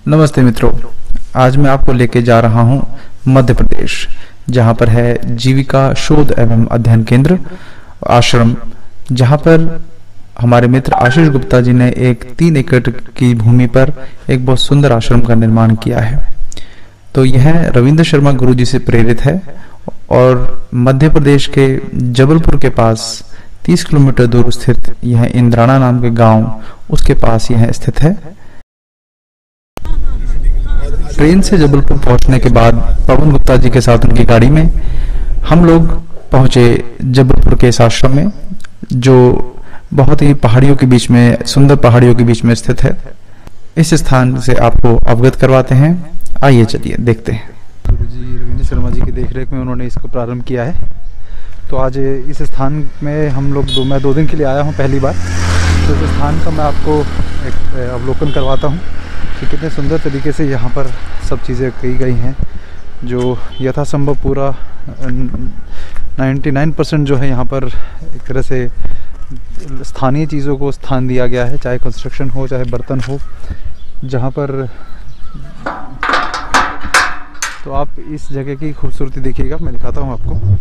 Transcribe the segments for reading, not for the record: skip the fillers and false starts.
नमस्ते मित्रों, आज मैं आपको लेके जा रहा हूं मध्य प्रदेश, जहां पर है जीविका शोध एवं अध्ययन केंद्र आश्रम, जहां पर हमारे मित्र आशीष गुप्ता जी ने एक 3 एकड़ की भूमि पर एक बहुत सुंदर आश्रम का निर्माण किया है। तो यह रविंद्र शर्मा गुरु जी से प्रेरित है और मध्य प्रदेश के जबलपुर के पास 30 किलोमीटर दूर स्थित यह इंद्राणा नाम के गांव, उसके पास यह स्थित है। ट्रेन से जबलपुर पहुंचने के बाद पवन गुप्ता जी के साथ उनकी गाड़ी में हम लोग पहुंचे जबलपुर के इस आश्रम में, जो बहुत ही पहाड़ियों के बीच में, सुंदर पहाड़ियों के बीच में स्थित है। इस स्थान से आपको अवगत करवाते हैं। आइए चलिए देखते हैं। गुरुजी रविंद्र शर्मा जी की देखरेख में उन्होंने इसको प्रारंभ किया है। तो आज इस स्थान में हम लोग मैं 2 दिन के लिए आया हूँ पहली बार। तो इस स्थान का मैं आपको एक अवलोकन करवाता हूँ कि कितने सुंदर तरीके से यहाँ पर सब चीज़ें की गई हैं, जो यथासंभव पूरा 99% जो है यहाँ पर एक तरह से स्थानीय चीज़ों को स्थान दिया गया है, चाहे कंस्ट्रक्शन हो, चाहे बर्तन हो, जहाँ पर। तो आप इस जगह की खूबसूरती देखिएगा, मैं दिखाता हूँ आपको।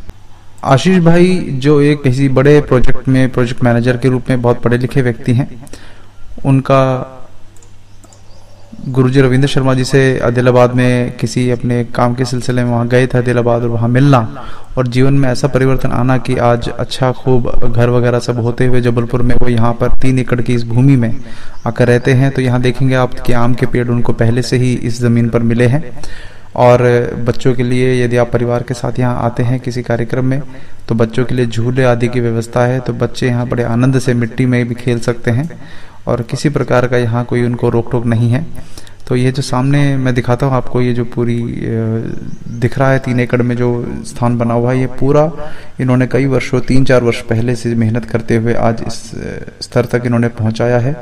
आशीष भाई जो एक किसी बड़े प्रोजेक्ट में प्रोजेक्ट मैनेजर के रूप में बहुत पढ़े लिखे व्यक्ति हैं, उनका गुरुजी रविंद्र शर्मा जी से आदिलाबाद में किसी अपने काम के सिलसिले में वहाँ गए थे आदिलाबाद, और वहाँ मिलना और जीवन में ऐसा परिवर्तन आना कि आज अच्छा खूब घर वगैरह सब होते हुए जबलपुर में वो यहाँ पर 3 एकड़ की इस भूमि में आकर रहते हैं। तो यहाँ देखेंगे आप कि आम के पेड़ उनको पहले से ही इस ज़मीन पर मिले हैं। और बच्चों के लिए, यदि आप परिवार के साथ यहाँ आते हैं किसी कार्यक्रम में, तो बच्चों के लिए झूले आदि की व्यवस्था है। तो बच्चे यहाँ बड़े आनंद से मिट्टी में भी खेल सकते हैं और किसी प्रकार का यहाँ कोई उनको रोक टोक नहीं है। तो ये जो सामने मैं दिखाता हूँ आपको, ये जो पूरी दिख रहा है 3 एकड़ में जो स्थान बना हुआ है, ये पूरा इन्होंने कई वर्षों 3-4 वर्ष पहले से मेहनत करते हुए आज इस स्तर तक इन्होंने पहुँचाया है।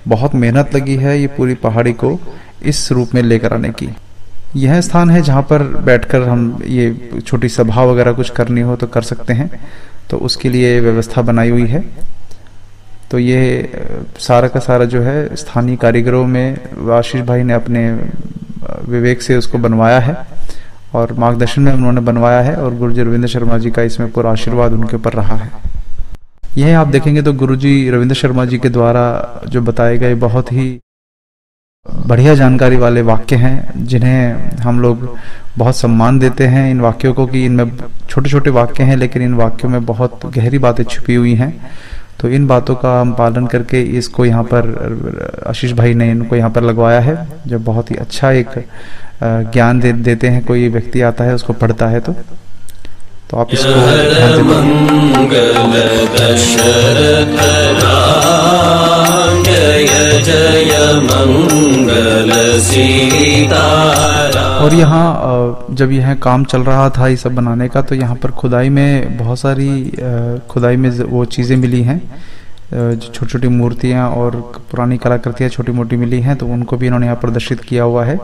बहुत मेहनत लगी है ये पूरी पहाड़ी को इस रूप में लेकर आने की। यह स्थान है जहाँ पर बैठकर हम ये छोटी सभा वगैरह कुछ करनी हो तो कर सकते हैं, तो उसके लिए व्यवस्था बनाई हुई है। तो ये सारा का सारा जो है स्थानीय कारीगरों में आशीष भाई ने अपने विवेक से उसको बनवाया है और मार्गदर्शन में उन्होंने बनवाया है, और गुरुजी रविंद्र शर्मा जी का इसमें पूरा आशीर्वाद उनके ऊपर रहा है। यह आप देखेंगे तो गुरुजी रविंद्र शर्मा जी के द्वारा जो बताए गए बहुत ही बढ़िया जानकारी वाले वाक्य हैं, जिन्हें हम लोग बहुत सम्मान देते हैं इन वाक्यों को, कि इनमें छोटे छोटे वाक्य हैं लेकिन इन वाक्यों में बहुत गहरी बातें छुपी हुई हैं। तो इन बातों का हम पालन करके इसको यहाँ पर आशीष भाई ने इनको यहाँ पर लगवाया है, जो बहुत ही अच्छा एक ज्ञान देते हैं। कोई व्यक्ति आता है उसको पढ़ता है तो आप इसको और यहाँ जब यह काम चल रहा था ये सब बनाने का, तो यहाँ पर खुदाई में बहुत सारी खुदाई में वो चीज़ें मिली हैं, जो छोटी छोटी मूर्तियाँ और पुरानी कलाकृतियाँ छोटी मोटी मिली हैं, तो उनको भी इन्होंने यहाँ प्रदर्शित किया हुआ है।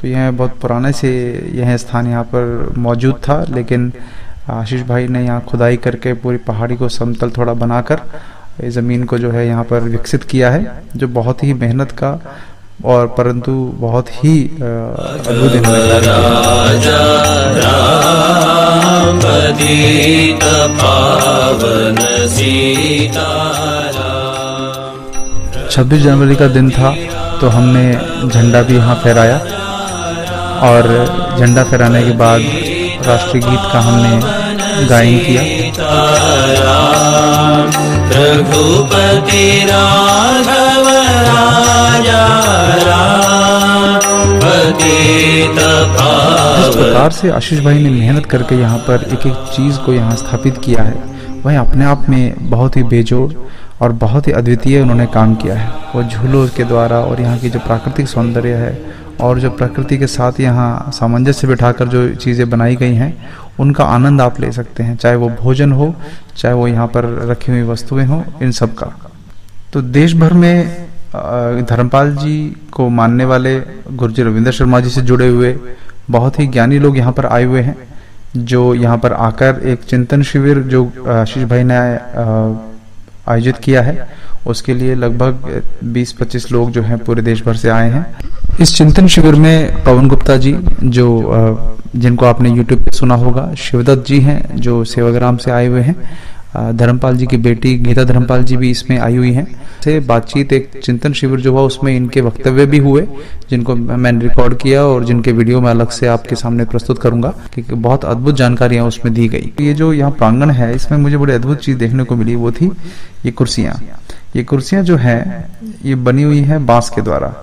तो यह बहुत पुराने से यह स्थान यहाँ पर मौजूद था, लेकिन आशीष भाई ने यहाँ खुदाई करके पूरी पहाड़ी को समतल थोड़ा बनाकर इस ज़मीन को जो है यहाँ पर विकसित किया है, जो बहुत ही मेहनत का और परंतु बहुत ही अद्भुत है। छब्बीस जनवरी का दिन था, तो हमने झंडा भी यहाँ फहराया, और झंडा फहराने के बाद राष्ट्रीय गीत का हमने गायन किया। रघुपति राघव राजा इस प्रकार से आशीष भाई ने मेहनत करके यहाँ पर एक एक चीज़ को यहाँ स्थापित किया है, वह अपने आप में बहुत ही बेजोड़ और बहुत ही अद्वितीय उन्होंने काम किया है। वो झूलों के द्वारा और यहाँ की जो प्राकृतिक सौंदर्य है और जो प्रकृति के साथ यहाँ सामंजस्य बिठाकर जो चीज़ें बनाई गई हैं, उनका आनंद आप ले सकते हैं, चाहे वो भोजन हो, चाहे वो यहाँ पर रखी हुई वस्तुएं हो, इन सब का। तो देश भर में धर्मपाल जी को मानने वाले, गुरुजी रविंद्र शर्मा जी से जुड़े हुए बहुत ही ज्ञानी लोग यहाँ पर आए हुए हैं, जो यहाँ पर आकर एक चिंतन शिविर जो आशीष भाई ने आयोजित किया है, उसके लिए लगभग 20-25 लोग जो हैं पूरे देश भर से आए हैं। इस चिंतन शिविर में पवन गुप्ता जी, जो जिनको आपने यूट्यूब पे सुना होगा, शिवदत्त जी हैं जो सेवाग्राम से आए हुए हैं, धर्मपाल जी की बेटी गीता धर्मपाल जी भी इसमें आई हुई हैं। से बातचीत, एक चिंतन शिविर जो हुआ उसमें इनके वक्तव्य भी हुए, जिनको मैंने रिकॉर्ड किया और जिनके वीडियो मैं अलग से आपके सामने प्रस्तुत करूंगा, क्योंकि बहुत अद्भुत जानकारियां उसमें दी गई। ये जो यहाँ प्रांगण है, इसमें मुझे बड़ी अद्भुत चीज देखने को मिली, वो थी ये कुर्सियां। ये कुर्सियां जो है ये बनी हुई है बांस के द्वारा।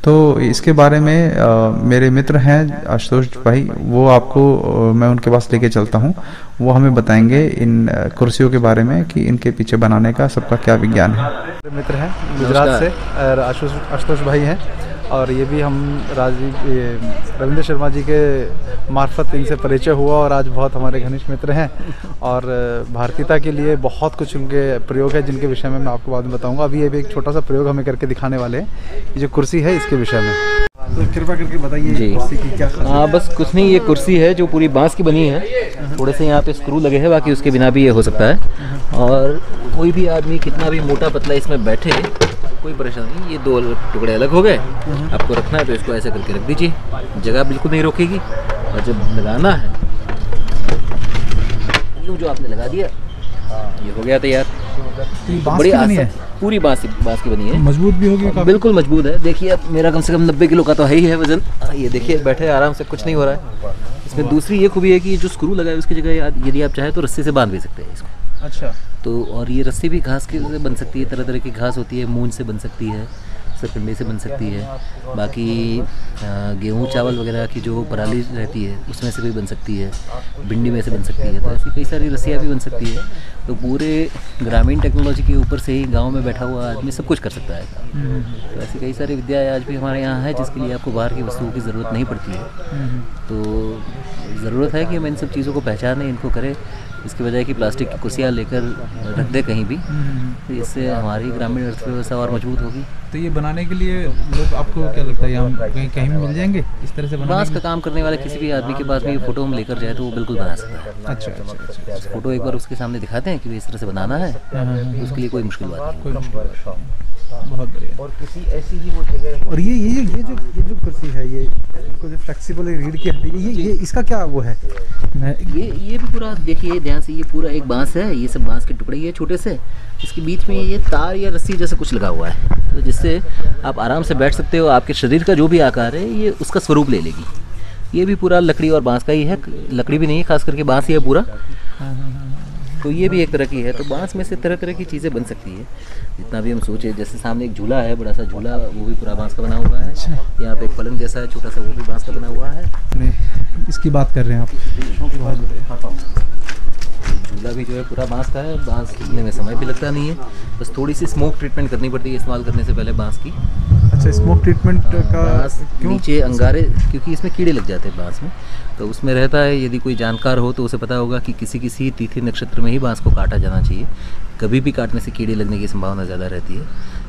तो इसके बारे में मेरे मित्र हैं आशुतोष भाई, वो आपको मैं उनके पास लेके चलता हूँ, वो हमें बताएंगे इन कुर्सियों के बारे में कि इनके पीछे बनाने का सबका क्या विज्ञान है। मेरे मित्र हैं गुजरात से, और आशुतोष भाई हैं, और ये भी हम रविंद्र शर्मा जी के मार्फत इनसे परिचय हुआ और आज बहुत हमारे घनिष्ठ मित्र हैं। और भारतीयता के लिए बहुत कुछ उनके प्रयोग है जिनके विषय में मैं आपको बाद में बताऊंगा। अभी ये भी एक छोटा सा प्रयोग हमें करके दिखाने वाले हैं, ये जो कुर्सी है इसके विषय में। तो कृपया करके बताइए कुर्सी की क्या खासियत? हाँ, बस कुछ नहीं, ये कुर्सी है जो पूरी बांस की बनी है। थोड़े से यहाँ पे स्क्रू लगे हैं, बाकी उसके बिना भी ये हो सकता है। और कोई भी आदमी कितना भी मोटा पतला इसमें बैठे, कोई परेशानी नहीं। ये दो टुकड़े अलग हो गए, आपको रखना है तो इसको ऐसे करके रख दीजिए, जगह बिल्कुल नहीं रोकेगी। और जब लगाना है, यूँ जो आपने लगा दिया, ये हो गया तैयार। बड़ी आसान, पूरी बांस की बनी है, मजबूत भी होगी, बिल्कुल मजबूत है। देखिए अब मेरा कम से कम 90 किलो का तो है ही है वजन। ये देखिए बैठे आराम से, कुछ नहीं हो रहा है। इसमें दूसरी ये खूबी है कि जो स्क्रू लगा है उसकी जगह यदि आप चाहे तो रस्सी से बांध भी सकते हैं इसको। अच्छा। तो और ये रस्सी भी घास के से बन सकती है, तरह तरह की घास होती है, मूंज से बन सकती है, सरकंडे से बन सकती है, बाकी गेहूँ चावल वगैरह की जो पराली रहती है उसमें से भी बन सकती है, भिंडी में से बन सकती है। तो ऐसी कई सारी रस्सियाँ भी बन सकती है। तो पूरे ग्रामीण टेक्नोलॉजी के ऊपर से ही गांव में बैठा हुआ आदमी सब कुछ कर सकता है। तो ऐसी कई सारी विद्याएँ आज भी हमारे यहाँ है जिसके लिए आपको बाहर की वस्तुओं की ज़रूरत नहीं पड़ती है। तो ज़रूरत है कि हम इन सब चीज़ों को पहचानें, इनको करें, इसके बजाय कि प्लास्टिक की कुर्सियाँ लेकर रख दे कहीं भी। तो इससे हमारी ग्रामीण अर्थव्यवस्था और मजबूत होगी। तो ये बनाने के लिए लोग, आपको क्या लगता है, हम कहीं भी मिल जाएंगे इस तरह से बनाने? बांस का काम करने वाले किसी भी आदमी के पास भी फोटो हम लेकर जाए तो वो बिल्कुल बना सकता है। अच्छा। फोटो एक बार उसके सामने दिखाते हैं कि इस तरह से बनाना है, तो उसके लिए कोई मुश्किल बात नहीं। बहुत बढ़िया। और किसी ऐसी ही वो जगह, और ये जो कुर्सी है, ये जो फ्लेक्सिबल रीढ़ की हड्डी, ये इसका क्या वो है? ये भी पूरा देखिए ध्यान से, ये पूरा एक बांस है, ये सब बांस के टुकड़े ये छोटे से, इसके बीच में ये तार या रस्सी जैसा कुछ लगा हुआ है, तो जिससे आप आराम से बैठ सकते हो। आपके शरीर का जो भी आकार है ये उसका स्वरूप ले लेगी। ये भी पूरा लकड़ी और बांस का ही है, लकड़ी भी नहीं है, खास करके बांस ही है पूरा। तो ये भी एक तरह की है। तो बांस में से तरह तरह की चीज़ें बन सकती है, जितना भी हम सोचे। जैसे सामने एक झूला है, बड़ा सा झूला, वो भी पूरा बांस का बना हुआ है। यहाँ पे एक पलंग जैसा है छोटा सा, वो भी बांस का बना हुआ है। इसकी बात कर रहे हैं आप? झूला भी जो है पूरा बांस का है। बांस खींचने में समय भी लगता नहीं है, बस थोड़ी सी स्मोक ट्रीटमेंट करनी पड़ती है इस्तेमाल करने से पहले बांस की। अच्छा, स्मोक ट्रीटमेंट का क्यों? नीचे अंगारे, क्योंकि इसमें कीड़े लग जाते हैं बांस में, तो उसमें रहता है। यदि कोई जानकार हो तो उसे पता होगा कि किसी तिथि नक्षत्र में ही बांस को काटा जाना चाहिए। कभी भी काटने से कीड़े लगने की संभावना ज़्यादा रहती है।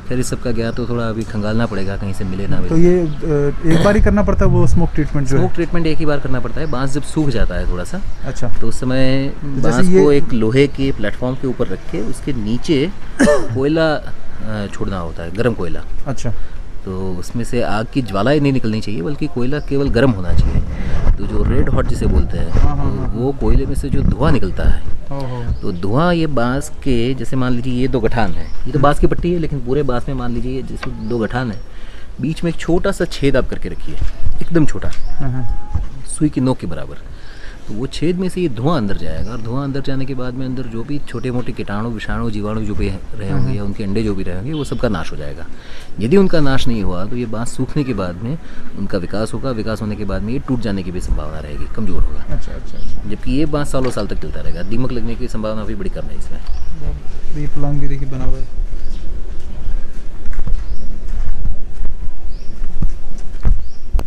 खैर इस सब का ज्ञान तो थोड़ा अभी खंगालना पड़ेगा, कहीं से मिले ना मिले। तो ये एक बार ही करना पड़ता है वो स्मोक ट्रीटमेंट? स्मोक ट्रीटमेंट एक ही बार करना पड़ता है। बांस जब सूख जाता है थोड़ा सा, अच्छा, तो उस समय बांस को एक लोहे के प्लेटफॉर्म के ऊपर रख के उसके नीचे कोयला छोड़ना होता है, गर्म कोयला। अच्छा। तो उसमें से आग की ज्वालाएं नहीं निकलनी चाहिए, बल्कि कोयला केवल गर्म होना चाहिए। तो जो रेड हॉट जिसे बोलते हैं, तो वो कोयले में से जो धुआं निकलता है, तो धुआं ये बांस के, जैसे मान लीजिए ये 2 गठान है, ये तो बांस की पट्टी है, लेकिन पूरे बांस में मान लीजिए जैसे 2 गठान है, बीच में एक छोटा सा छेद आप करके रखिए, एकदम छोटा, सुई की नोक के बराबर। तो वो छेद में से ये धुआं अंदर जाएगा, और धुआं अंदर जाने के बाद में अंदर जो भी छोटे मोटे कीटाणु, विषाणु, जीवाणु जो भी रहे होंगे या उनके अंडे जो भी रहे होंगे, वो सबका नाश हो जाएगा। यदि उनका नाश नहीं हुआ तो ये बांस सूखने के बाद में उनका विकास होगा। विकास होने के बाद में ये टूट जाने की भी संभावना रहेगी, कमज़ोर होगा। अच्छा। जबकि ये बांस सालों साल तक चलता रहेगा। दीमक लगने की संभावना भी बड़ी कम है इसमें। ये पलंग भी देखिए बना हुआ है।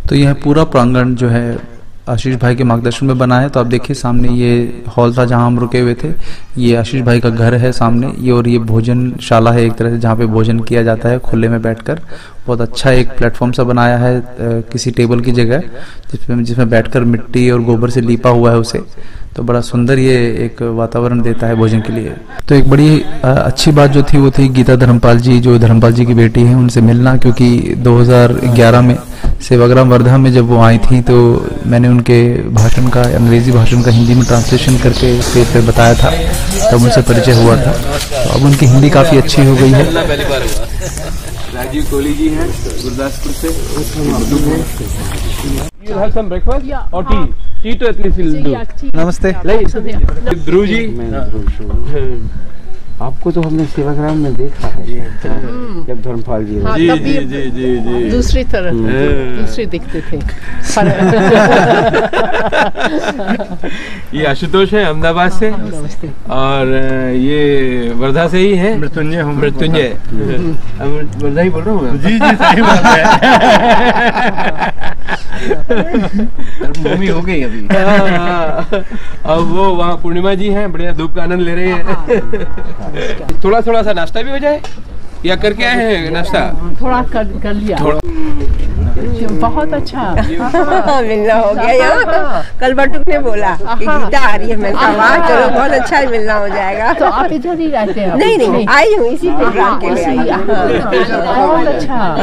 तो यह पूरा प्रांगण जो है आशीष भाई के मार्गदर्शन में बना है। तो आप देखिए सामने ये हॉल था जहां हम रुके हुए थे, ये आशीष भाई का घर है सामने ये, और ये भोजनशाला है एक तरह से, जहाँ पे भोजन किया जाता है खुले में बैठकर। बहुत अच्छा एक प्लेटफॉर्म सा बनाया है किसी टेबल की जगह, जिसमें बैठकर मिट्टी और गोबर से लीपा हुआ है उसे। तो बड़ा सुंदर ये एक वातावरण देता है भोजन के लिए। तो एक बड़ी अच्छी बात जो थी वो थी गीता धर्मपाल जी, जो धर्मपाल जी की बेटी है, उनसे मिलना, क्योंकि 2011 में सेवाग्राम वर्धा में जब वो आई थी तो मैंने उनके भाषण का, अंग्रेज़ी भाषण का हिंदी में ट्रांसलेशन करके फिर बताया था, तब उनसे परिचय हुआ था। तो अब उनकी हिंदी काफ़ी अच्छी हो गई है। राजीव कोहली जी हैं गुरदासपुर से। नमस्ते। ध्रुव जी, आपको तो हमने सेवाग्राम में देखा है जब धर्मपाल जी जी जी जी जी जी दूसरी तरह दूसरे दिखते थे। ये आशुतोष है अहमदाबाद से, और ये वर्धा से ही है। मृत्युंजय वर्धा ही बोल रहा हूँ। जी जी सही बात है। मम्मी हो गई अभी। अब वो वहाँ पूर्णिमा जी हैं, बढ़िया धूप का आनंद ले रहे हैं। थोड़ा थोड़ा सा नाश्ता भी हो जाए, या करके आए हैं नाश्ता? थोड़ा कर लिया। बहुत अच्छा मिलना हो गया यहाँ। कल बटुक ने बोला कि गीता आ रही है, मैंने कहा वाह चलो बहुत अच्छा मिलना हो जाएगा। तो आप इधर ही रहते हैं? नहीं आई हूँ इसी प्रोग्राम के लिए आई हूँ। बहुत अच्छा।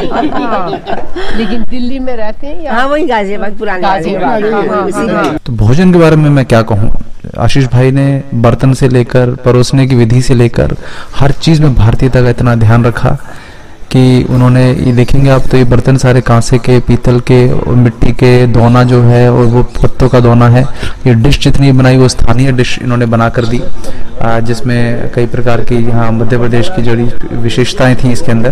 लेकिन दिल्ली में रहते हैं? हाँ वही गाजियाबाद, पुराने गाजियाबाद। तो भोजन के बारे में मैं क्या कहूँ, आशीष भाई ने बर्तन से लेकर परोसने की विधि से लेकर हर चीज़ में भारतीयता का इतना ध्यान रखा कि उन्होंने, ये देखेंगे आप तो ये बर्तन सारे कांसे के, पीतल के और मिट्टी के, दोना जो है और वो पत्तों का दोना है। ये डिश जितनी बनाई वो स्थानीय डिश इन्होंने बना कर दी, जिसमें कई प्रकार की यहाँ मध्य प्रदेश की जड़ी विशेषताएं थी इसके अंदर।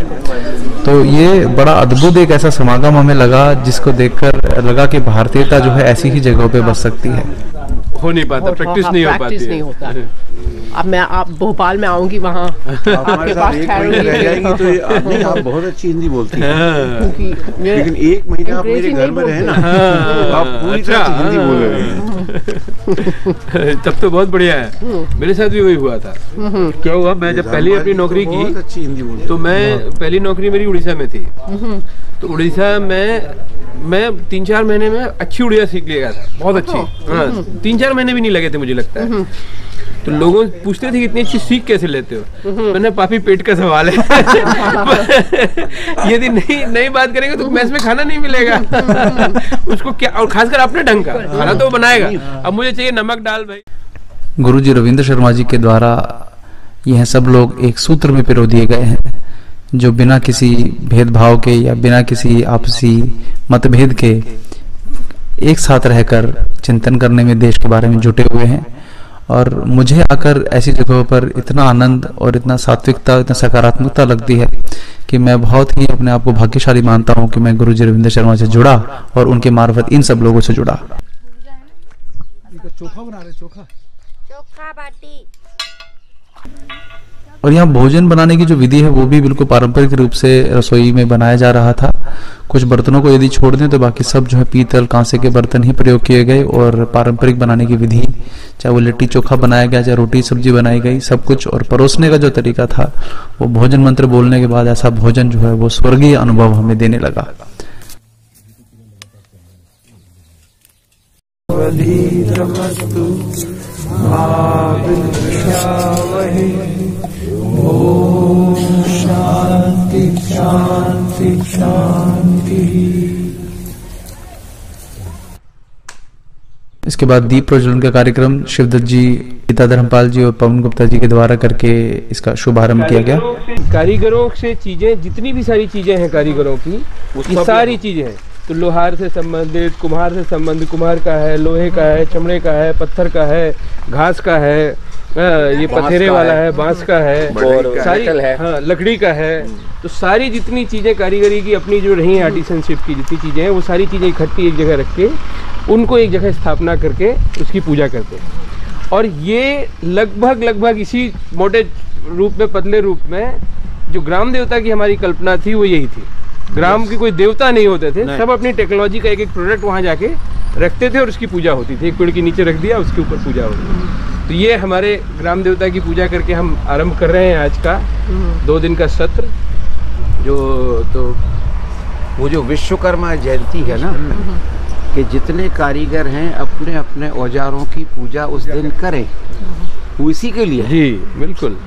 तो ये बड़ा अद्भुत एक ऐसा समागम हमें लगा, जिसको देखकर लगा कि भारतीयता जो है ऐसी ही जगहों पे बच सकती है। हो नहीं पाता, प्रैक्टिस नहीं हो पाती नहीं होता। अब मैं आप भोपाल में आऊंगी, वहाँ आपके पास रह जाएंगी तो नहीं, आप बहुत अच्छी हिंदी बोलती हैं, लेकिन एक महीना आप मेरे घर में रहे ना, आप पूरी तरह से हिंदी बोल रहे हैं। तब तो बहुत बढ़िया है। मेरे साथ भी वही हुआ था। क्या हुआ, मैं जब पहली अपनी नौकरी की, अच्छी हिंदी बोलती, तो मैं पहली नौकरी मेरी उड़ीसा में थी। तो उड़ीसा में मैं 3-4 महीने में अच्छी उड़िया सीख लिया था, बहुत अच्छी। हाँ, 3-4 महीने भी नहीं लगे थे मुझे लगता है। तो लोगों पूछते थे कि इतनी अच्छी सीख कैसे लेते हो? मैंने पापी पेट का सवाल है। यदि नहीं बात करेंगे तो मैस में खाना नहीं मिलेगा। उसको क्या, और खासकर अपने ढंग का खाना तो वो बनाएगा, अब मुझे चाहिए नमक डाल भाई। गुरुजी रविंद्र शर्मा जी के द्वारा यह सब लोग एक सूत्र में पिरो दिए गए हैं, जो बिना किसी भेदभाव के या बिना किसी आपसी मतभेद के एक साथ रहकर चिंतन करने में देश के बारे में जुटे हुए हैं। और मुझे आकर ऐसी जगहों पर इतना आनंद और इतना सात्विकता, इतना सकारात्मकता लगती है कि मैं बहुत ही अपने आप को भाग्यशाली मानता हूं कि मैं गुरुजी रविंद्र शर्मा से जुड़ा और उनके मार्फत इन सब लोगों से जुड़ा। चोखा बना रहे, चोखा बाटी। और यहाँ भोजन बनाने की जो विधि है वो भी बिल्कुल पारंपरिक रूप से रसोई में बनाया जा रहा था। कुछ बर्तनों को यदि छोड़ दें तो बाकी सब जो है पीतल, कांसे के बर्तन ही प्रयोग किए गए, और पारंपरिक बनाने की विधि, चाहे वो लिट्टी चोखा बनाया गया, चाहे रोटी सब्जी बनाई गई, सब कुछ। और परोसने का जो तरीका था, वो भोजन मंत्र बोलने के बाद ऐसा भोजन जो है वो स्वर्गीय अनुभव हमें देने लगा। शांति शांति शांति। इसके बाद दीप प्रज्वलन का कार्यक्रम शिवदत्त जी, गीता धर्मपाल जी और पवन गुप्ता जी के द्वारा करके इसका शुभारंभ किया गया। कारीगरों से चीजें, जितनी भी सारी चीजें हैं कारीगरों की, ये सारी चीजें हैं। तो लोहार से संबंधित, कुम्हार से संबंधित, कुम्हार का है, लोहे का है, चमड़े का है, पत्थर का है, घास का है, ये पथेरे वाला है, बांस का है, सारी है, हाँ लकड़ी का है। तो सारी जितनी चीजें कारीगरी की अपनी जो रही हैं, आर्टिसनशिप की जितनी चीजें हैं, वो सारी चीजें इकट्ठी एक जगह रख के उनको एक जगह स्थापना करके उसकी पूजा करते हैं। और ये लगभग इसी मोटे रूप में, पतले रूप में, जो ग्राम देवता की हमारी कल्पना थी वो यही थी। ग्राम की कोई देवता नहीं होते थे, सब अपनी टेक्नोलॉजी का एक प्रोडक्ट वहाँ जाके रखते थे और उसकी पूजा होती थी। एक पेड़ के नीचे रख दिया, उसके ऊपर पूजा होती थी। तो ये हमारे ग्राम देवता की पूजा करके हम आरंभ कर रहे हैं आज का 2 दिन का सत्र। तो वो जो विश्वकर्मा जयंती है ना, कि जितने कारीगर हैं अपने अपने औजारों की पूजा उस दिन करें, उसी के लिए। जी बिल्कुल,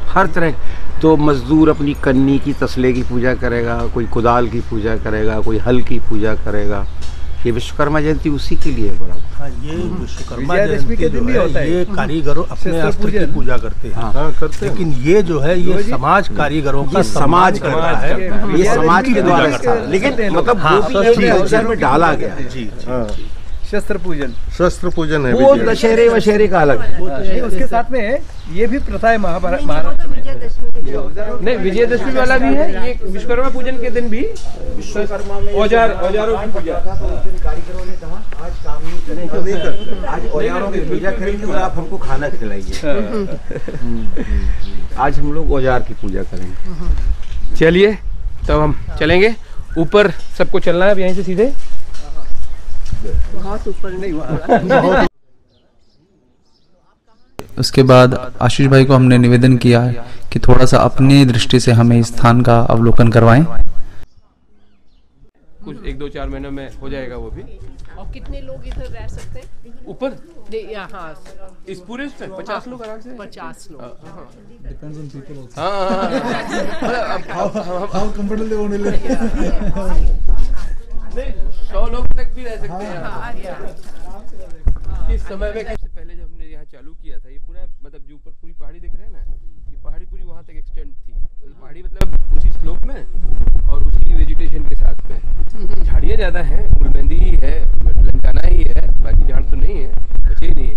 हर तरह। तो मजदूर अपनी कन्नी की तसले की पूजा करेगा, कोई कुदाल की पूजा करेगा, कोई हल की पूजा करेगा। ये विश्वकर्मा जयंती उसी के लिए बड़ा। हाँ, ये विश्वकर्मा जयंती के दिन भी होता है। ये कारीगरों अपने अस्त्र की पूजा करते हैं। हाँ, करते हैं। लेकिन ये जो है ये समाज कारीगरों का समाज करता है, ये समाज के द्वारा करता है। लेकिन मतलब वो भी कल्चर में डाला गया। जी शस्त्र पूजन है वो दशहरे वशहरे का अलग है। उसके साथ में ये भी प्रथा है महाभारत में। नहीं, विजयदशमी वाला भी है। ये विश्वकर्मा पूजन के दिन भी विश्वकर्मा में औजारों की पूजा। कारीगरों ने कहा आज काम नहीं करेंगे, आज औजारों की पूजा करेंगे और आप हमको खाना खिलाइए। आज हम लोग औजार की पूजा करेंगे। चलिए तब हम चलेंगे ऊपर। सबको चलना है अब यहीं से सीधे। बहुत ऊपर नहीं हुआ। उसके बाद आशीष भाई को हमने निवेदन किया है कि थोड़ा सा अपनी दृष्टि से हमें इस स्थान का अवलोकन करवाएं। कुछ 1-2-4 महीनों में हो जाएगा वो भी। और कितने लोग इधर रह सकते हैं ऊपर? हाँ, इस पूरे 50 लोग आराम से। 50 लोग। Depends on people how comfortable होने नहीं, 100 लोग तक भी रह सकते हैं। किस समय में पहले जब हमने यहाँ चालू किया था, ये पूरा मतलब जो ऊपर पूरी पहाड़ी दिख रहे हैं ना, ये पहाड़ी पूरी वहाँ तक एक्सटेंड थी। पहाड़ी मतलब उसी स्लोप में और उसी वेजिटेशन के साथ में झाड़ियाँ ज़्यादा हैं, गुलमेंदी ही है, लंकाना ही है, बाकी झाड़ तो नहीं है, बचे ही नहीं है।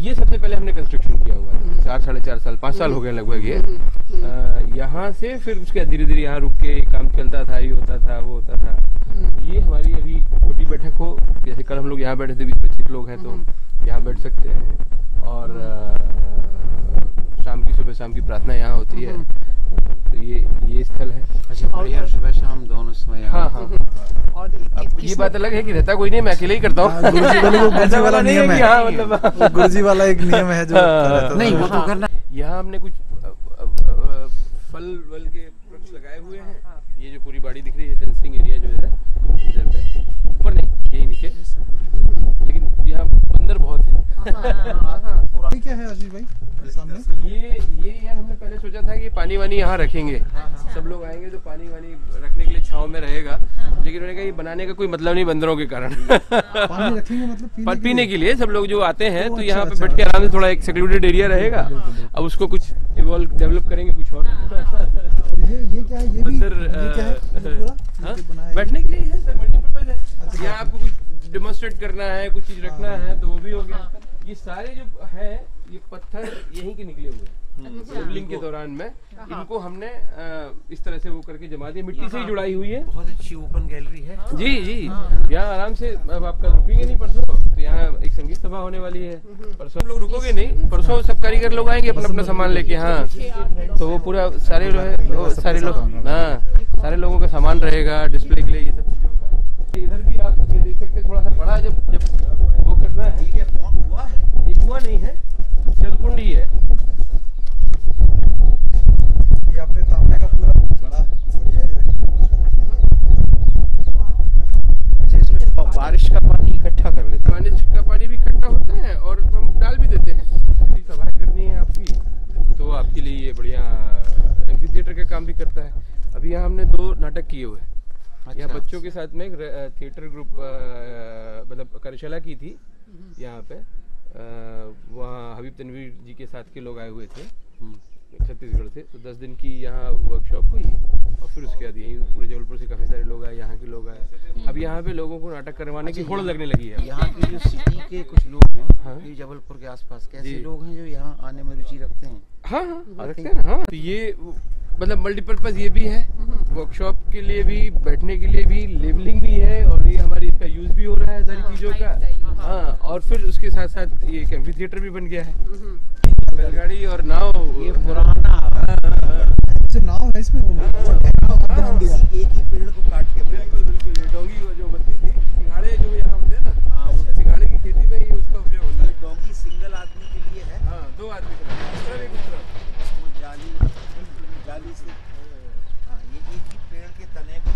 ये सबसे पहले हमने कंस्ट्रक्शन किया हुआ है। 4-4.5 साल 5 साल हो गए लगभग ये। यहाँ से फिर उसके धीरे धीरे यहाँ रुक के काम चलता था, ये होता था, वो होता था। ये हमारी अभी छोटी बैठक हो, जैसे कल हम लोग यहाँ बैठे थे, 20-25 लोग हैं, तो यहाँ बैठ सकते हैं। और सुबह शाम की प्रार्थना यहाँ होती है। तो ये स्थल है। अच्छा, बढ़िया। सुबह शाम दोनों समय। हाँ। और ये बात अलग है कि रहता कोई नहीं, मैं अकेले ही करता हूँ। गुरुजी वाला नियम है, मतलब गुरुजी वाला एक नियम है जो नहीं वो तो करना। यहाँ हमने कुछ फल वल के वृक्ष लगाए हुए हैं। ये जो पूरी बाड़ी दिख रही है, फेंसिंग एरिया जो है इधर पे, ऊपर नहीं, यही नीचे। लेकिन यहाँ बंदर बहुत है। क्या है आशीष भाई सामने? ये यार हमने पहले सोचा था कि पानी वानी यहाँ रखेंगे, सब लोग आएंगे तो पानी वानी रखने के लिए छांव में रहेगा। लेकिन उन्होंने कहा ये बनाने का कोई मतलब नहीं बंदरों के कारण। पानी रखेंगे मतलब पीने के लिए सब लोग जो आते हैं तो यहाँ पे बैठ के आराम से, थोड़ा एक सेक्लूडेड एरिया रहेगा। अब उसको कुछ इवॉल्व डेवलप करेंगे कुछ और। ये क्या है? ये भी क्या है? बैठने के लिए है सर, मल्टीपर्पज है। यहाँ आपको कुछ डेमोन्स्ट्रेट करना है, कुछ चीज रखना है तो वो भी हो गया। ये सारे जो है ये पत्थर यहीं के निकले हुए हैं। लेवलिंग के दौरान में इनको हमने इस तरह से वो करके जमा दिया, मिट्टी से ही जुड़ाई हुई है। बहुत अच्छी ओपन गैलरी है। जी यहाँ आराम से। अब आप कल रुकेंगे नहीं परसों, तो यहाँ एक संगीत सभा होने वाली है। परसों लोग रुकोगे नहीं, परसों सब कारीगर लोग आएंगे अपना अपना सामान लेके। हाँ, तो वो पूरा सारे सारे लोगों का सामान रहेगा डिस्प्ले के लिए, ये सब चीजों का। इधर भी आप ये देख सकते, थोड़ा सा बड़ा जब वो करना है। ये कुआं नहीं है, जलकुंड ही है। ये आपने तांबे का पूरा बड़ा इसमें बारिश का पानी इकट्ठा कर लेते हैं। बारिश का पानी भी इकट्ठा होता है और हम डाल भी देते हैं। सभा करनी है आपकी तो आपके लिए ये बढ़िया एम्फी थिएटर का काम भी करता है। अभी यहाँ हमने 2 नाटक किए हुए हैं। यहाँ बच्चों के साथ में एक थिएटर ग्रुप मतलब कार्यशाला की थी यहाँ पे। वहाँ हबीब तनवीर जी के साथ के लोग आए हुए थे छत्तीसगढ़ से। तो 10 दिन की यहाँ वर्कशॉप हुई और फिर उसके बाद यहीं पूरे जबलपुर से काफ़ी सारे लोग आए, यहाँ के लोग आए। अब यहाँ पे लोगों को नाटक करवाने की होड़ लगने लगी है। यहाँ के जो सिटी के कुछ लोग हैं, ये जबलपुर के आसपास कैसे लोग हैं जो यहाँ आने में रुचि रखते हैं? हाँ रखते हैं ना। हाँ, तो ये मतलब मल्टीपर्पज ये भी है, वर्कशॉप के लिए भी, बैठने के लिए भी, लेवलिंग भी है और ये हमारी इसका यूज भी हो रहा है सारी चीज़ों का। हाँ, और फिर उसके साथ साथ ये एम्फी थिएटर भी बन गया है। बैलगाड़ी और नाव, ये पुराना नाव है इसमें। एक ही पेड़ को काट के बिल्कुल ये डोंगी जो बनती थी, सिंघाड़े जो यहाँ होते हैं ना, हाँ, उस सिंघाड़े की खेती में ही उसका उपयोग होता है। डोंगी सिंगल आदमी के लिए है। हाँ, 2 आदमी जाली से। हाँ, ये एक ही पेड़ के तने को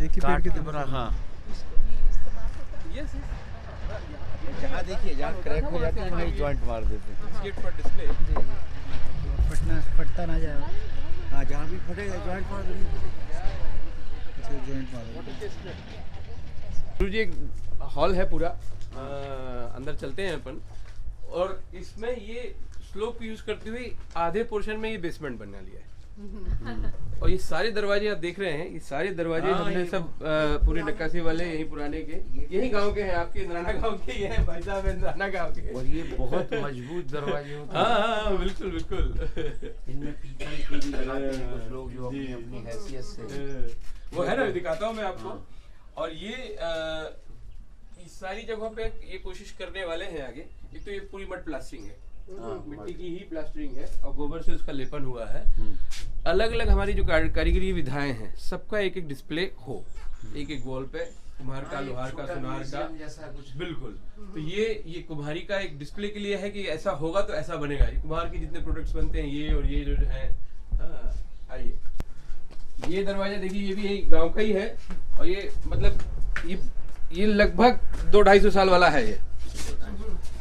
एक ही पेड़ के तने। हाँ, यस जहाँ देखिए जहाँ क्रैक हो जाती है वहीं जॉइंट मार देते हैं। गेट पर डिस्प्ले इसमें फटता ना जाए। हाँ, जहाँ भी फटेगा जॉइंट मार दो। जॉइंट मारो। जी एक हॉल है पूरा, अंदर चलते हैं अपन। और इसमें ये स्लोप यूज करते हुए आधे पोर्शन में ये बेसमेंट बना लिया है। और ये सारे दरवाजे आप देख रहे हैं, ये सारे दरवाजे हमने सब पूरे नक्काशी वाले यही पुराने के, यही गांव के हैं, आपके इंद्राना गांव के ही हैं, भाई साहब इंद्राना गांव के। और ये बहुत मजबूत दरवाजे होते हैं। हाँ बिल्कुल बिल्कुल। इनमें पीतल के भी लगाते हैं कुछ लोग जो अपनी हैसियत से। वो है ना, दिखाता हूँ मैं आपको। और ये इस सारी जगहों पे ये कोशिश करने वाले हैं आगे। एक तो ये पूरी मड प्लास्टरिंग है, मिट्टी की ही प्लास्टरिंग है और गोबर से उसका लेपन हुआ है। अलग अलग हमारी जो कारीगरी विधाएं हैं, सबका एक एक डिस्प्ले हो, एक एक वॉल पे कुम्हार का, लोहार का, सुनार का, बिल्कुल। तो ये कुम्हारी का एक डिस्प्ले के लिए है कि ऐसा होगा तो ऐसा बनेगा। ये कुम्हार के जितने प्रोडक्ट्स बनते हैं ये और ये जो है। आइए, ये दरवाजा देखिए, ये भी यही गांव का ही है। और ये मतलब ये लगभग 200-250 साल वाला है ये,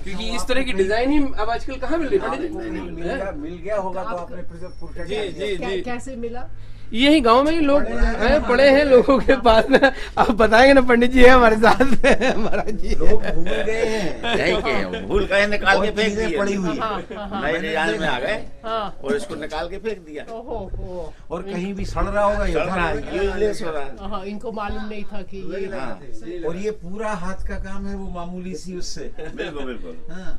क्योंकि इस तरह की डिजाइन ही अब आजकल कहाँ मिल रही है? मिल गया होगा तो आपने जी कैसे मिला? यही गांव में ही लोग हैं, पड़े हैं लोगों के पास में। आप बताएंगे ना, पंडित जी है हमारे साथ में, महाराज जी। लोग भूल गए हैं, नहीं के भूल गए, निकाल के फेंक दिए, पड़ी हुई नए डिजाइन में आ गए और इसको निकाल के फेंक दिया। और कहीं भी सड़ रहा होगा, यूजलेस हो रहा है। इनको मालूम नहीं था कि ये। और ये पूरा हाथ का काम है, वो मामूली सी उससे। बिल्कुल बिल्कुल।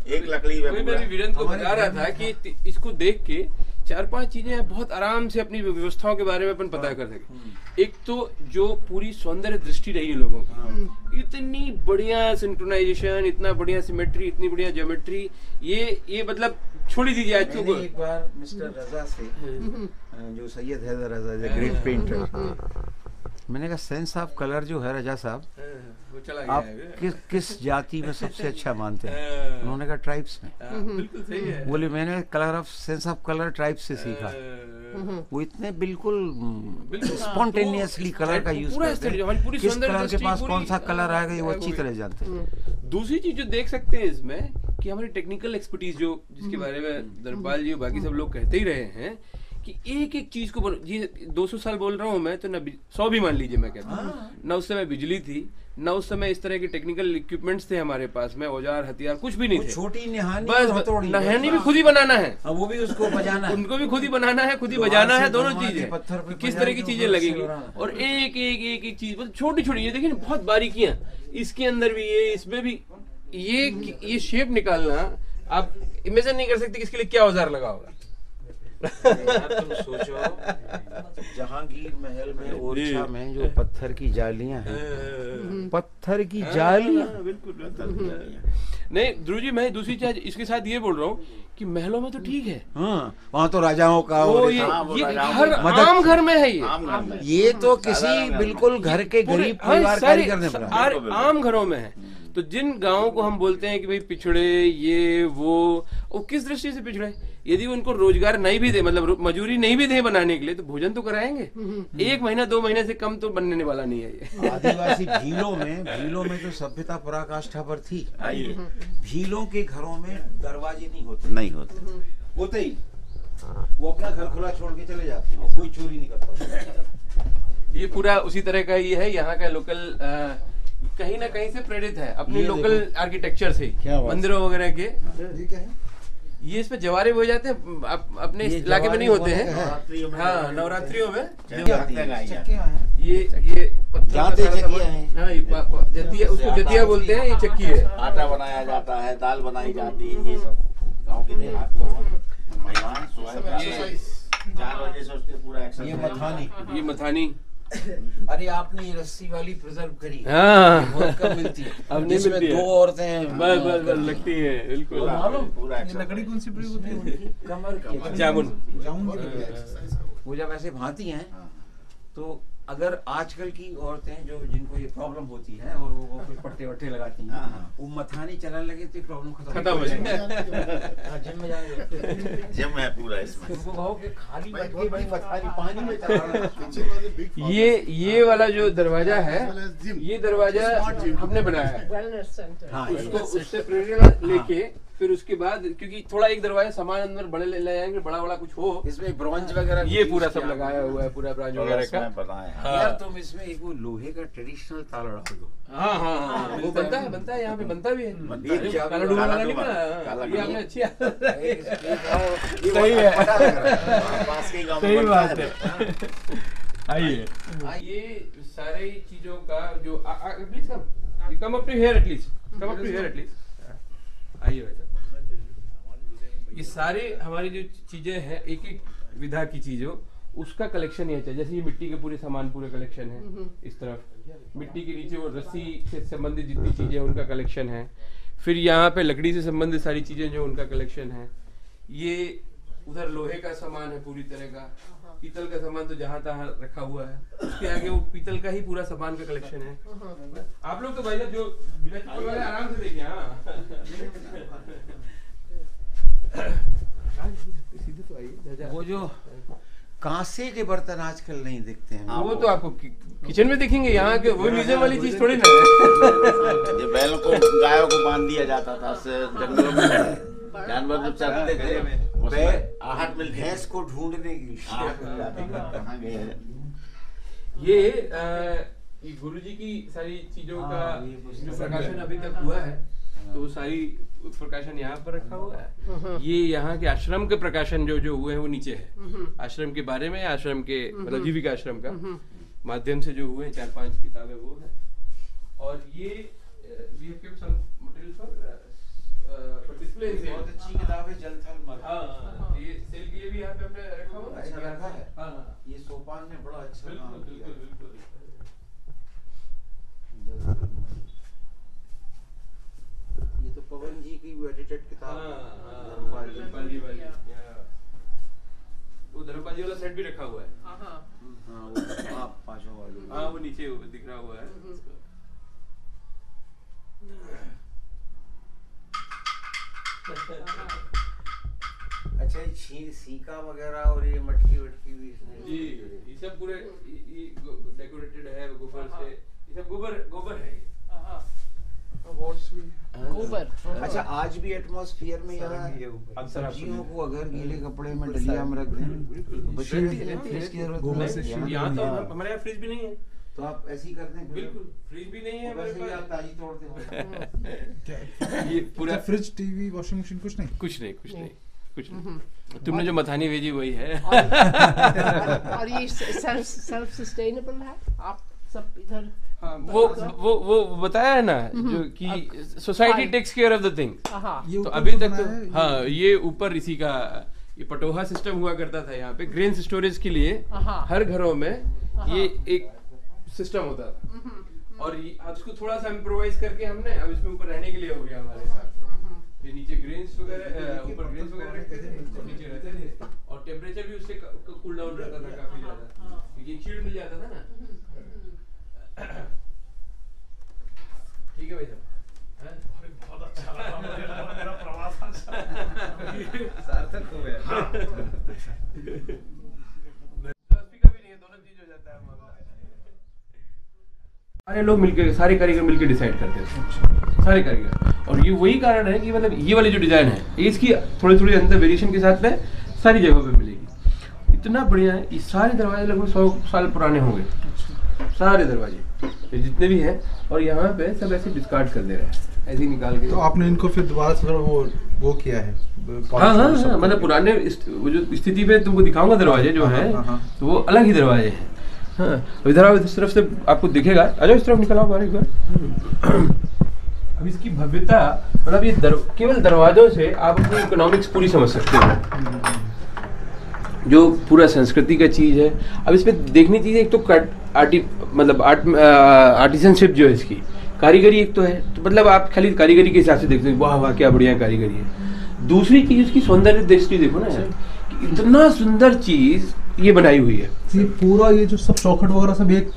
एक लकड़ी में मैं वीरेंद्र को बता रहा था कि इसको देख के 4-5 चीजें बहुत आराम से अपनी व्यवस्थाओं के बारे में अपन पता कर सके। एक तो जो पूरी सौंदर्य दृष्टि रही है लोगों की, इतनी बढ़िया सिंक्रोनाइजेशन, इतना बढ़िया सिमेट्री, इतनी बढ़िया ज्योमेट्री, ये मतलब छोड़ ही दीजिए आज तो। एक बार मिस्टर रजा से, जो सैयद हैदर रजा, ग्रेट पेंटर, मैंने कहा सेंस ऑफ कलर जो है रजा साहब, आप किस जाति में सबसे अच्छा मानते हैं? उन्होंने कहा ट्राइब्स में। बिल्कुल सही है। बोले मैंने colour of sense of colour tribes से सीखा। वो इतने बिल्कुल स्पॉन्टेनियसली कलर का यूज करते हैं, किस कलर के पास कौन सा कलर आएगा ये वो अच्छी तरह जानते हैं। दूसरी चीज जो देख सकते हैं इसमें कि हमारी टेक्निकल एक्सपर्टीज जो, जिसके बारे में धर्मपाल जी और बाकी सब लोग कहते ही रहे हैं कि एक एक चीज को जी 200 साल बोल रहा हूँ मैं तो, न 100 भी मान लीजिए मैं कहता हूँ, न उस समय बिजली थी, न उस समय इस तरह के टेक्निकल इक्विपमेंट्स थे हमारे पास में, औजार हथियार कुछ भी नहीं थे। छोटी निहानी, बस नहानी भी खुद ही बनाना है, वो भी उसको बजाना है, उनको भी खुद ही बनाना है, खुद ही बजाना है, दोनों चीजें किस तरह की चीजें लगेगी। और एक एक एक एक चीज मतलब छोटी छोटी, ये देखिए बहुत बारीकियां, इसके अंदर भी ये, इसमें भी ये शेप निकालना आप इमेजिन नहीं कर सकते कि इसके लिए क्या औजार लगा होगा। तुम सोचो जहांगीर महल में, ओरछा में जो पत्थर की जालियां हैं, पत्थर की जालियां, बिल्कुल। नहीं ध्रुव जी, मैं दूसरी चीज इसके साथ ये बोल रहा हूँ कि महलों में तो ठीक है, वहाँ तो राजाओं का, ये हर आम घर में है, ये तो किसी बिल्कुल घर के गरीब परिवार कारीगर ने बनाया, आम घरों में है। तो जिन गांवों को हम बोलते हैं कि भाई पिछड़े, ये वो किस दृष्टि से पिछड़े? यदि उनको रोजगार नहीं भी दे, मतलब मजूरी नहीं भी दे बनाने के लिए, तो भोजन तो कराएंगे। 1 महीना 2 महीने से कम तो बनने वाला नहीं है ये। आदिवासी भीलों में तो सभ्यता पराकाष्ठा पर थी। भीलों के घरों में दरवाजे नहीं होते ही, वो अपना घर खुला छोड़ के चले जाते हैं, कोई चोरी नहीं करता। ये पूरा उसी तरह का ही है, यहाँ का लोकल कहीं ना कहीं से प्रेरित है अपनी लोकल आर्किटेक्चर से, मंदिरों वगैरह के। ये इसमें जवारे हो जाते हैं, अपने इलाके में नहीं होते हैं। हाँ, नवरात्रियों में ये जतिया, उसको जतिया बोलते हैं, ये चक्की है। आटा बनाया जाता है, दाल बनाई जाती है, ये सब गाँव के देहात में 4 बजे से उसके पूरा एक्शन। ये मथानी, अरे आपने ये रस्सी वाली प्रिजर्व करी, बहुत कम मिलती है, अब नहीं मिलती है। 2 औरतें बस लगती है, बिल्कुल। लकड़ी कौन सी प्रयोग होती है? कमर की जामुन। वो जब ऐसे भांति हैं, तो अगर आजकल की औरतें जो जिनको ये प्रॉब्लम होती है और वो कुछ पट्टे वट्टे लगाती हैं, वो मथानी चलाने लगे तो प्रॉब्लम खत्म हो जाएगी। जिम में जाएंगे, जिम है पूरा इसमें। उनको कहो कि खाली बैठ के भाई मथानी पानी में चला। ये वाला जो दरवाजा है, ये दरवाजा हमने बनाया है। उसको उससे प्रेरणा लेके फिर उसके बाद क्योंकि थोड़ा एक दरवाजा सामान अंदर बड़े ले जाएंगे, बड़ा कुछ हो इसमें ब्रॉन्ज वगैरह ये पूरा सब लगाया हुआ है, पूरा ब्रॉन्ज वगैरह का बताया यार। तुम इसमें एक वो लोहे का ट्रेडिशनल ताला डाल दो। हाँ वो बनता है यहाँ पे बनता भी है, काला डूबा वाला नहीं बना, ये आपने अच्छी सही है, सही बात है। आइए ये सारे चीजों का जो please come up to here at least आइए भाई साहब। ये सारे हमारी जो चीजें हैं एक एक विधा की चीजों उसका कलेक्शन ये है। जैसे ये मिट्टी के पूरे सामान पूरे कलेक्शन है, इस तरफ मिट्टी के नीचे वो रस्सी से संबंधित जितनी चीजें हैं उनका कलेक्शन है। फिर यहाँ पे लकड़ी से संबंधित सारी चीजें जो उनका कलेक्शन है। ये उधर लोहे का सामान है पूरी तरह का, पीतल का सामान तो जहाँ तहाँ रखा हुआ है, उसके आगे वो पीतल का ही पूरा सामान का कलेक्शन है। आप लोग तो भाई साहब जो बिना चप्पल वाले आराम से देखिए। सीधे तो आइए। वो जो कांसे के बर्तन आजकल नहीं दिखते हैं, वो तो आपको किचन में देखेंगे, यहाँ के वो म्यूजियम वाली चीज थोड़ी ना है। जो बैलों को गायों को बांध दिया जाता था जंगलों में, जानवर जब चलते थे आहट मिलती, भैंस को ढूंढने की कहाँ गए। ये गुरुजी की सारी चीजों का जो प्रकाशन अभी तक हुआ है, तो सारी प्रकाशन यहाँ पर रखा हुआ है। ये यहाँ के आश्रम के प्रकाशन जो हुए हैं वो नीचे है। आश्रम के बारे में, आश्रम के मतलब जीविका आश्रम का माध्यम से जो हुए 4-5 किताबें वो है। और ये डिस्प्ले बहुत अच्छी किताब है जलथल मल। हाँ ये सेल के लिए भी यहाँ पे हमने रखा हुआ है। अच्छा रखा है। हाँ ये सोपान ने बड़ा अच्छा बिल्कुल बिल्कुल बिल्कुल। ये तो पवन जी की एडिटेड किताब है। वो धर्मपाल वाला सेट भी रखा हुआ है। हाँ पांचों वाली। हाँ वो नीचे दिख रहा हुआ है। अच्छा ये सीका वगैरह और ये मटकी वटकी भी इसमें जी, ये सब पूरे डेकोरेटेड है गोबर से। ये सब गोबर है। गोबर। अच्छा आज भी एटमॉस्फेयर में यहाँ सब्जियों को अगर गीले कपड़े में डलिया में रख दें तो फ्रिज की जरूरत नहीं। यहाँ तो हमारे यहाँ फ्रिज भी नहीं है, तो आप ऐसे ही करते हैं। बिल्कुल फ्रिज भी नहीं है हमारे पास, आप ताजी तोड़ते हो। ये पूरा फ्रिज, टीवी, वॉशिंग मशीन कुछ नहीं। तुमने जो मथानी भेजी वही है। और ये सेल्फ सस्टेनेबल है, आप सब इधर वो बताया है ना जो कि society takes care of the things. तो अभी तक तो हाँ ये ऊपर इसी का ये पटोहा सिस्टम हुआ करता था यहाँ पे ग्रेन स्टोरेज के लिए। हर घरों में ये एक सिस्टम होता था और उसको थोड़ा सा इम्प्रोवाइज करके हमने अब इसमें ऊपर रहने के लिए हो गया हमारे साथ। ये नीचे ग्रेन्स वगैरह ऊपर ग्रेन्स वगैरह रखते थे, नीचे रहते थे और टेम्परेचर भी उससे कूल डाउन रहता था काफी ज्यादा, क्योंकि शील्ड मिल जाता था ना। ठीक है भाई साहब, बहुत अच्छा लगा मेरा प्रवास सार्थक हो गया। सारे लोग मिलकर, सारे कारीगर मिलकर डिसाइड करते थे, सारे कारीगर। और ये वही कारण है कि मतलब ये वाली जो डिजाइन है ये इसकी थोड़ी थोड़ी अंदर वेरिएशन के साथ में सारी जगहों पे मिलेगी। इतना बढ़िया है। ये सारे दरवाजे लगभग 100 साल पुराने होंगे, सारे दरवाजे जितने भी हैं। और यहाँ पे सब ऐसे डिस्कार्ड कर दे रहे हैं, ऐसे ही निकाल के। तो आपने इनको फिर दोबारा से वो किया है? हाँ, मतलब पुराने वो जो स्थिति पे तुमको दिखाऊंगा दरवाजे जो है, तो वो अलग ही दरवाजे हैं। हाँ इधर आओ, इस तरफ से आपको दिखेगा। अच्छा इस तरफ निकल आओ बाहर एक बार। अब इसकी भव्यता मतलब ये केवल दरवाजों से आप अपनी इकोनॉमिक्स पूरी समझ सकते हो, जो पूरा संस्कृति का चीज है। अब इसमें देखनी चीज एक तो आर्टिजनशिप जो है इसकी कारीगरी एक तो है, तो मतलब आप खाली कारीगरी के हिसाब से देखते हो वाह वाह क्या बढ़िया कारीगरी है। दूसरी चीज उसकी सौंदर्य दृष्टि देखो ना यार, इतना सुंदर चीज ये बनाई हुई है। ये पूरा ये जो सब चौखट वगैरह सब एक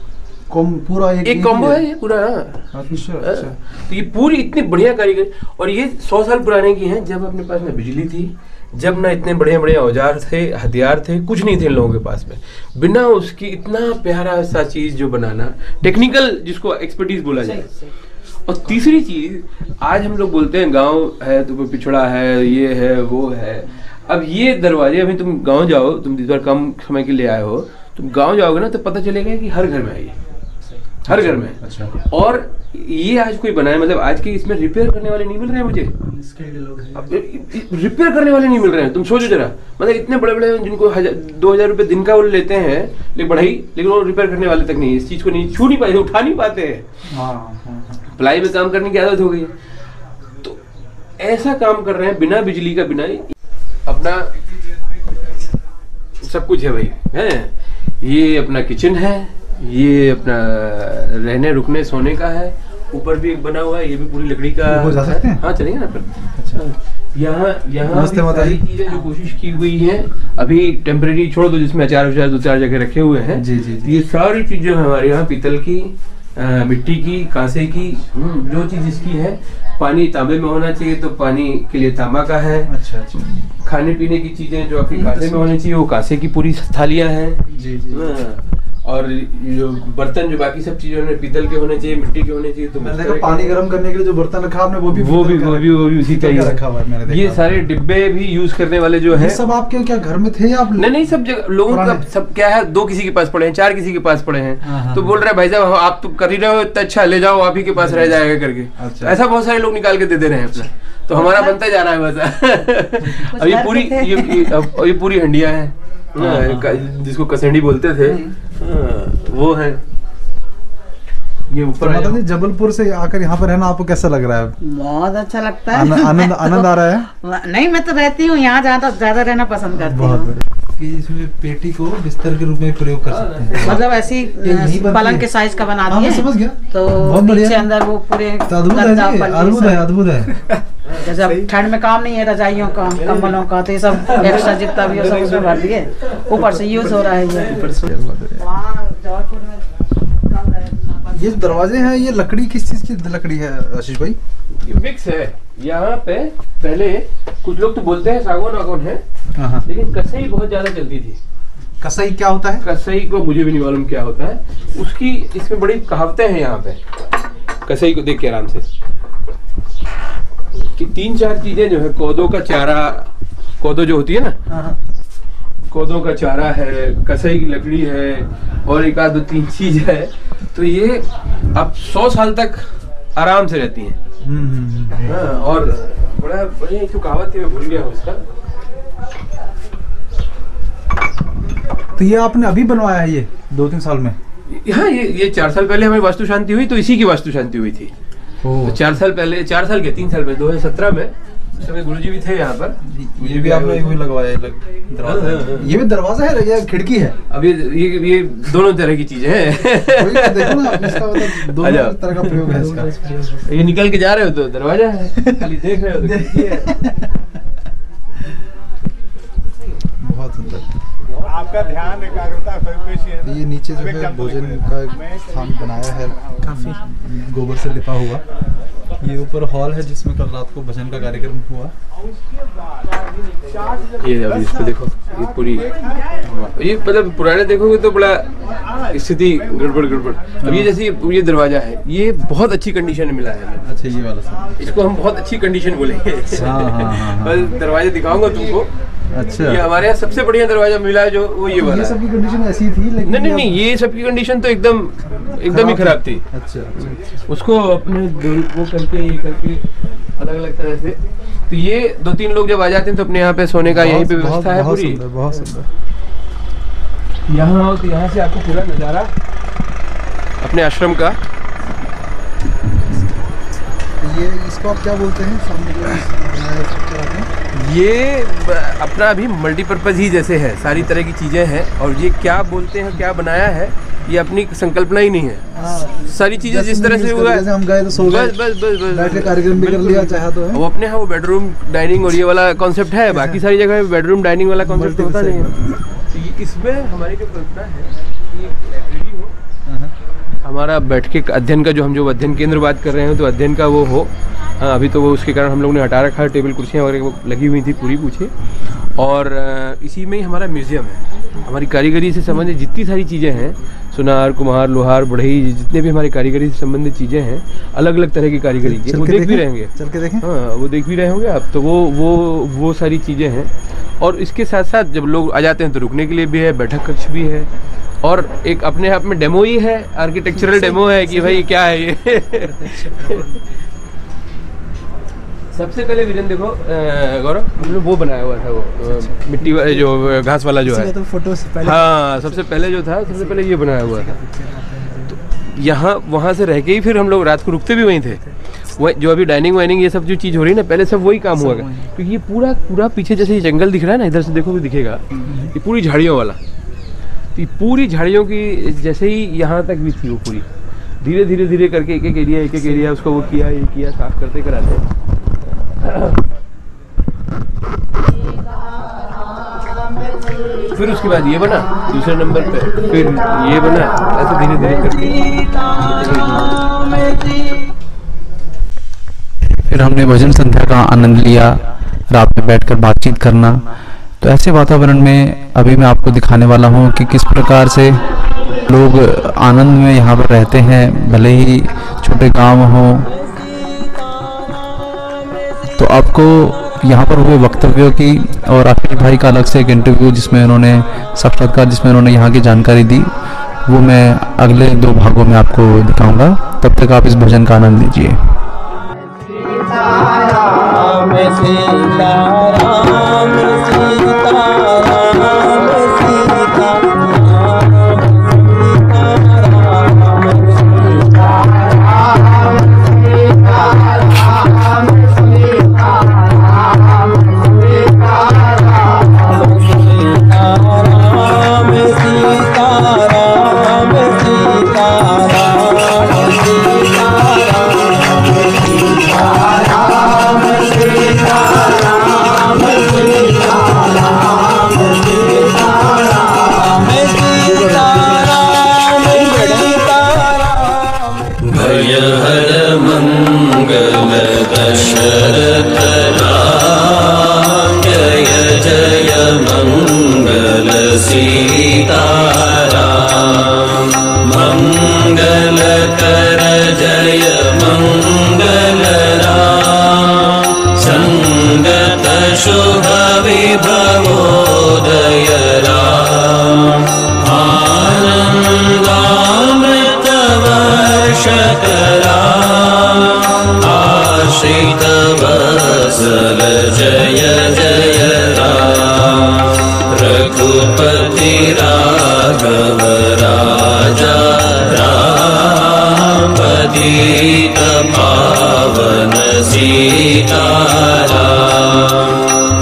कॉम्बो है ये पूरा। अच्छा। तो ये पूरी इतनी बढ़िया कारीगरी, और ये 100 साल पुराने की हैं, जब अपने पास ना बिजली थी, जब ना इतने बड़े बड़े औजार थे, हथियार थे, कुछ नहीं थे इन लोगों के पास में। बिना उसकी इतना प्यारा सा चीज जो बनाना, टेक्निकल जिसको एक्सपर्टीज बोला जाए, और तीसरी चीज, आज हम लोग बोलते हैं गांव है तो पिछड़ा है, ये है वो है। अब ये दरवाजे, अभी तुम गांव जाओ, तुम इस बार कम समय के लिए आए हो, तुम गांव जाओगे ना तो पता चलेगा कि हर घर में है ये, हर घर में। अच्छा। और ये आज कोई बनाया, मतलब आज के इसमें रिपेयर करने वाले नहीं मिल रहे हैं मुझे, रिपेयर करने वाले नहीं मिल रहे हैं। तुम सोचो जरा, मतलब इतने बड़े बड़े जिनको 2,000 रुपए दिन का वो लेते हैं लेकिन बढ़ाई, लेकिन वो रिपेयर करने वाले तक नहीं, इस चीज को नहीं छू नहीं पाते, उठा नहीं पाते हैं। प्लाई में काम करने की आदत हो गई, तो ऐसा काम कर रहे हैं बिना बिजली का, बिना अपना सब कुछ है भाई है। ये अपना किचन है, ये अपना रहने रुकने सोने का है, भी एक बना हुआ है, ये भी पूरी लकड़ी का। वो जा सकते हैं? हाँ चलेंगे ना फिर। अच्छा। यहाँ सारी चीजें जो कोशिश की हुई है, अभी टेम्परेरी छोड़ दो, जिसमें अचार विचार 2-4 जगह रखे हुए हैं। जी जी। ये सारी चीजें हमारे यहाँ पीतल की, मिट्टी की, कांसे की, जो चीज इसकी है। पानी तांबे में होना चाहिए तो पानी के लिए तांबा का है। अच्छा अच्छा। खाने पीने की चीजें जो आपकी कांसे में होनी चाहिए वो कांसे की पूरी थालियां हैं। जी जी। और जो बर्तन जो बाकी सब चीजों में पीतल के होने चाहिए, मिट्टी के होने चाहिए। तो मैंने देखा पानी गर्म करने के लिए जो बर्तन रखा आपने वो भी उसी का ही रखा हुआ है मैंने देखा। ये सारे डिब्बे भी यूज करने वाले जो है, सब आपके क्या घर में थे आप? नहीं, सब जगह लोगों का सब क्या है, 2 किसी के पास पड़े हैं, 4 किसी के पास पड़े हैं, तो बोल रहे हैं भाई साहब आप तो कर ही रहे हो इतना अच्छा, ले जाओ आप ही के पास रह जाएगा करके। ऐसा बहुत सारे लोग निकाल के दे रहे हैं अपना, तो हमारा बनता जा रहा है बस। अब ये पूरी हंडिया है जिसको कसंडी बोलते थे, वो है। ये ऊपर मतलब जबलपुर से आकर यहाँ पर रहना आपको कैसा लग रहा है? बहुत अच्छा लगता है। आनंद आ रहा है? नहीं, मैं तो रहती हूँ यहाँ, ज्यादा रहना पसंद करती हूँ। कि इसमें पेटी को बिस्तर के रूप में प्रयोग कर सकते हैं, मतलब ऐसी पलंग के साइज का बना दिए। समझ गया। तो नीचे अंदर वो पूरे अद्भुत है। जैसे ठंड में काम नहीं है, रजाइयों का, कंबलों का, तो ये सब एक्स्ट्रा जितना भी हो सब उसमें भर दिए, ऊपर से यूज हो रहा है ये दरवाजे हैं। ये लकड़ी किस चीज की लकड़ी है आशीष भाई? ये मिक्स है। यहाँ पे पहले कुछ लोग तो बोलते हैं सागौन वागौन है, लेकिन कसई बहुत ज्यादा चलती थी। कसई क्या होता है? कसई को मुझे भी नहीं मालूम क्या होता है, उसकी इसमें बड़ी कहावतें हैं यहाँ पे। कसई को देख के आराम से कि 3-4 चीजें जो है, कोदो का चारा, कोदो जो होती है ना, कोदों का चारा है, कसई की लकड़ी है, और 1-2-3 चीज है, तो ये अब 100 साल तक आराम से रहती हैं। और बड़ा जो कहावत थी मैं भूल गया उसका। तो ये आपने अभी बनवाया है ये 2-3 साल में? हाँ, ये 4 साल पहले हमारी वास्तु शांति हुई, तो इसी की वास्तु शांति हुई थी। तो 4 साल पहले, 4 साल के 3 साल में 2017 में उस समय गुरुजी भी थे यहाँ पर। ये भी आपने वही लगवाया है दरवाजा? ये भी दरवाजा है या खिड़की है? अब ये दोनों तरह की चीजें हैं। देखो ना, इसका मतलब दोनों तरह का प्रयोग है इसका। ये निकल के जा रहे हो तो दरवाजा है, खाली देख रहे हो तो खिड़की है। बहुत सुंदर। आपका ध्यान एकाग्रता। ये नीचे जो है भोजन का स्थान बनाया है, काफी गोबर से लिपा हुआ। ये ऊपर हॉल है जिसमें कल रात को भजन का कार्यक्रम हुआ। ये अभी इसको देखो, ये पूरी, ये मतलब पुराने देखोगे तो बड़ा स्थिति गड़बड़। अब ये जैसे ये दरवाजा है, ये बहुत अच्छी कंडीशन में मिला है। अच्छा, ये वाला इसको हम बहुत अच्छी कंडीशन बोलेंगे। दरवाजे दिखाऊंगा तुमको। अच्छा, ये हमारे यहाँ सबसे बढ़िया दरवाजा मिला है जो वो ये वाला। ये सबकी कंडीशन ऐसी थी, लेकिन नहीं, ये सबकी कंडीशन तो एकदम ही खराब थी। अच्छा, उसको अपने वो करके ये करके अलग तरह से। तो ये 2-3 लोग जब आ जाते हैं तो अपने यहाँ पे सोने का यहीं पे व्यवस्था है पूरी। बहुत सुंदर। यहाँ आओ तो यहाँ से आपको पूरा नज़ारा अपने आश्रम का। ये इसको आप क्या बोलते हैं सामने? ये अपना अभी मल्टीपर्पज़ ही जैसे है, सारी तरह की चीज़ें हैं। और ये क्या बोलते हैं, क्या बनाया है, ये अपनी संकल्पना ही नहीं है। सारी चीजें जिस तरह से हुआ है, हम गए तो सो गए, बस कार्यक्रम भी कर लिया चाहा तो है। वो अपने यहाँ वो बेडरूम डाइनिंग और ये वाला कॉन्सेप्ट है, बाकी सारी जगह बेडरूम डाइनिंग वाला कॉन्सेप्ट होता नहीं है। तो इसमें हमारी जो कल्पना है कि लाइब्रेरी हो, हमारा बैठ के अध्ययन का, जो हम जो अध्ययन केंद्र बात कर रहे हैं, तो अध्ययन का वो हो, हाँ, अभी तो वो उसके कारण हम लोग ने हटा रखा है, टेबल कुर्सियाँ वगैरह लगी हुई थी पूरी पूछे। और इसी में ही हमारा म्यूज़ियम है। हमारी कारीगरी से संबंधित जितनी सारी चीज़ें हैं, सुनार, कुम्हार, लोहार, बढ़ई, जितने भी हमारी कारीगरी से संबंधित चीज़ें हैं, अलग अलग तरह की कारीगरी की, वो देख भी रहेंगे। चल के देखें। हाँ, वो देख भी रहे होंगे आप। तो वो सारी चीज़ें हैं। और इसके साथ साथ जब लोग आ जाते हैं तो रुकने के लिए भी है, बैठक कक्ष भी है, और एक अपने आप में डेमो ही है, आर्किटेक्चरल डेमो है कि भाई क्या है ये। सबसे पहले वीरेन देखो गौरव, हमने वो बनाया हुआ था, वो मिट्टी वाला जो घास वाला जो है, तो फोटो से पहले, हाँ सबसे पहले जो था, सबसे पहले ये बनाया हुआ था। तो यहाँ वहाँ से रह के ही फिर हम लोग रात को रुकते भी वहीं थे। वो जो अभी डाइनिंग वाइनिंग ये सब जो चीज़ हो रही है ना, पहले सब वही काम हुआ, क्योंकि ये पूरा पीछे जैसे ये जंगल दिख रहा है ना, इधर से देखो भी दिखेगा, ये पूरी झाड़ियों वाला, तो ये पूरी झाड़ियों की जैसे ही यहाँ तक भी थी वो पूरी, धीरे धीरे धीरे करके एक एक एरिया उसको वो किया, ये किया, साफ करते कराते। फिर उसके बाद ये बना दूसरे नंबर पे, फिर ये बना, ऐसे धीरे धीरे करके। फिर हमने भजन संध्या का आनंद लिया, रात में बैठकर बातचीत करना। तो ऐसे वातावरण में अभी मैं आपको दिखाने वाला हूँ कि किस प्रकार से लोग आनंद में यहाँ पर रहते हैं, भले ही छोटे गांव हों। तो आपको यहाँ पर हुए वक्तव्यों की और आखिरी भाई का अलग से एक इंटरव्यू जिसमें उन्होंने साक्षात्कार, जिसमें उन्होंने यहाँ की जानकारी दी, वो मैं अगले 2 भागों में आपको दिखाऊंगा। तब तक आप इस भजन का आनंद लीजिए।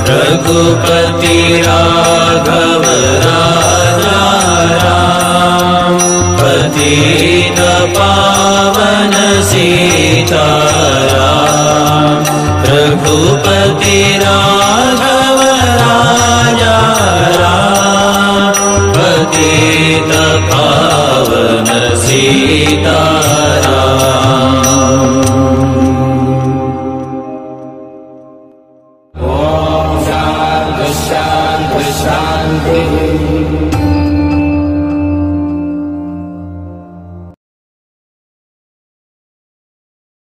रघुपति राघव राजा राम, पतित पावन सीताराम। रघुपति राघव राजा राम, पतित पावन सीताराम। शांति शांति शांति।